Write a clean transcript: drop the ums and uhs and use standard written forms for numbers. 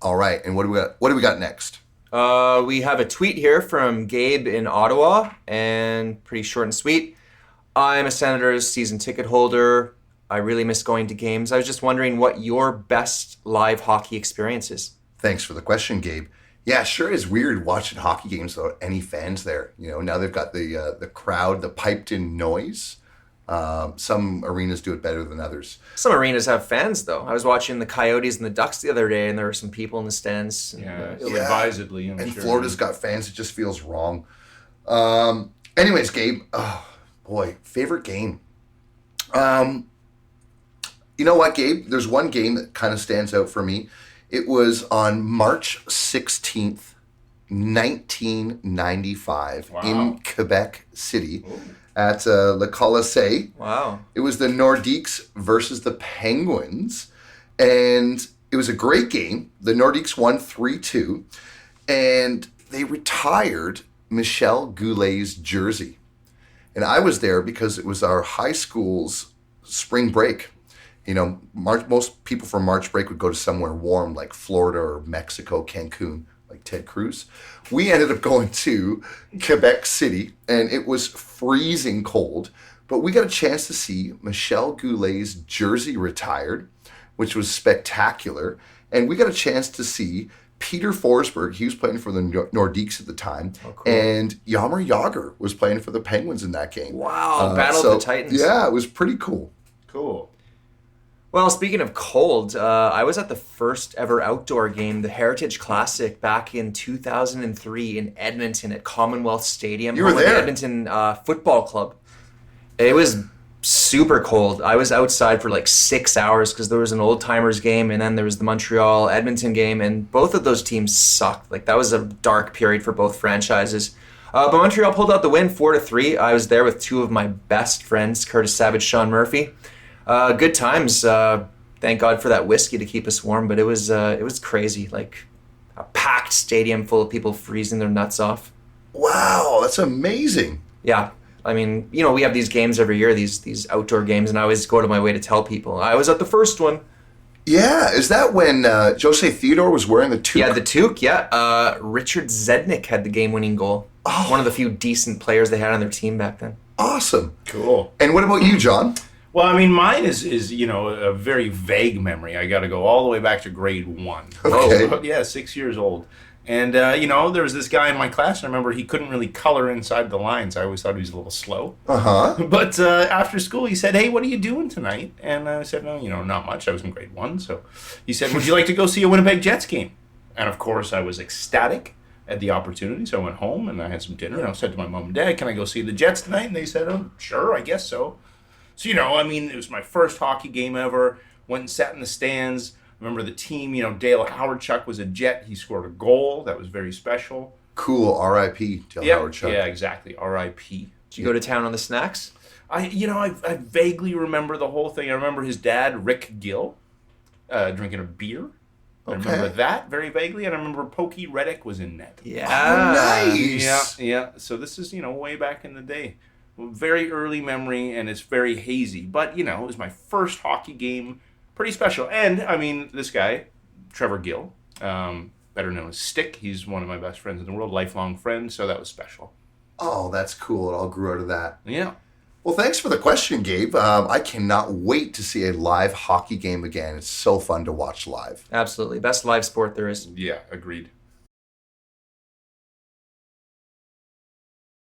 All right, and what do we got next? We have a tweet here from Gabe in Ottawa, and pretty short and sweet. I'm a Senators season ticket holder. I really miss going to games. I was just wondering what your best live hockey experience is. Thanks for the question, Gabe. Yeah, sure is weird watching hockey games without any fans there. Now they've got the crowd, the piped-in noise. Some arenas do it better than others. Some arenas have fans, though. I was watching the Coyotes and the Ducks the other day, and there were some people in the stands. Ill-advisedly, I'm and sure. Florida's got fans. It just feels wrong. Anyways, Gabe, oh boy, favorite game. You know what, Gabe? There's one game that kind of stands out for me. It was on March 16th, 1995 in Quebec City at Le Colisée. Wow. It was the Nordiques versus the Penguins, and it was a great game. The Nordiques won 3-2, and they retired Michel Goulet's jersey. And I was there because it was our high school's spring break. Most people from March break would go to somewhere warm like Florida or Mexico, Cancun, like Ted Cruz. We ended up going to Quebec City, and it was freezing cold. But we got a chance to see Michel Goulet's jersey retired, which was spectacular. And we got a chance to see Peter Forsberg. He was playing for the Nordiques at the time. Oh, cool. And Jaromir Jagr was playing for the Penguins in that game. Wow, Battle of the Titans. Yeah, it was pretty cool. Cool. Well, speaking of cold, I was at the first ever outdoor game, the Heritage Classic, back in 2003 in Edmonton at Commonwealth Stadium. You were there? The Edmonton Football Club. It was super cold. I was outside for like 6 hours because there was an Old Timers game, and then there was the Montreal-Edmonton game, and both of those teams sucked. Like, that was a dark period for both franchises. But Montreal pulled out the win 4-3. I was there with two of my best friends, Curtis Savage, Sean Murphy. Good times. Thank God for that whiskey to keep us warm, but it was crazy. Like a packed stadium full of people freezing their nuts off. Wow, that's amazing. Yeah. I mean, we have these games every year, these outdoor games, and I always go to my way to tell people. I was at the first one. Yeah, is that when Jose Theodore was wearing the toque? Yeah, the toque, yeah. Richard Zednik had the game-winning goal. Oh. One of the few decent players they had on their team back then. Awesome. Cool. And what about you, John? Well, I mean, mine is a very vague memory. I got to go all the way back to grade 1. Okay. Oh, yeah, 6 years old. And, there was this guy in my class, and I remember he couldn't really color inside the lines. I always thought he was a little slow. Uh-huh. But after school, he said, "Hey, what are you doing tonight?" And I said, "No, not much. I was in grade 1." So he said, "Would you like to go see a Winnipeg Jets game?" And, of course, I was ecstatic at the opportunity. So I went home, and I had some dinner, and I said to my mom and dad, "Can I go see the Jets tonight?" And they said, "Oh, sure, I guess so." So, it was my first hockey game ever. Went and sat in the stands. Remember the team, Dale Howardchuk was a Jet. He scored a goal. That was very special. Cool. R.I.P. Dale Howardchuk. Yeah, exactly. R.I.P. Did you go to town on the snacks? I vaguely remember the whole thing. I remember his dad, Rick Gill, drinking a beer. I remember that very vaguely. And I remember Pokey Reddick was in net. Yeah. Oh, nice. Yeah. So this is, way back in the day. Very early memory, and it's very hazy. But, it was my first hockey game. Pretty special. And, this guy, Trevor Gill, better known as Stick, he's one of my best friends in the world, lifelong friend, so that was special. Oh, that's cool. It all grew out of that. Yeah. Well, thanks for the question, Gabe. I cannot wait to see a live hockey game again. It's so fun to watch live. Absolutely. Best live sport there is. Yeah, agreed.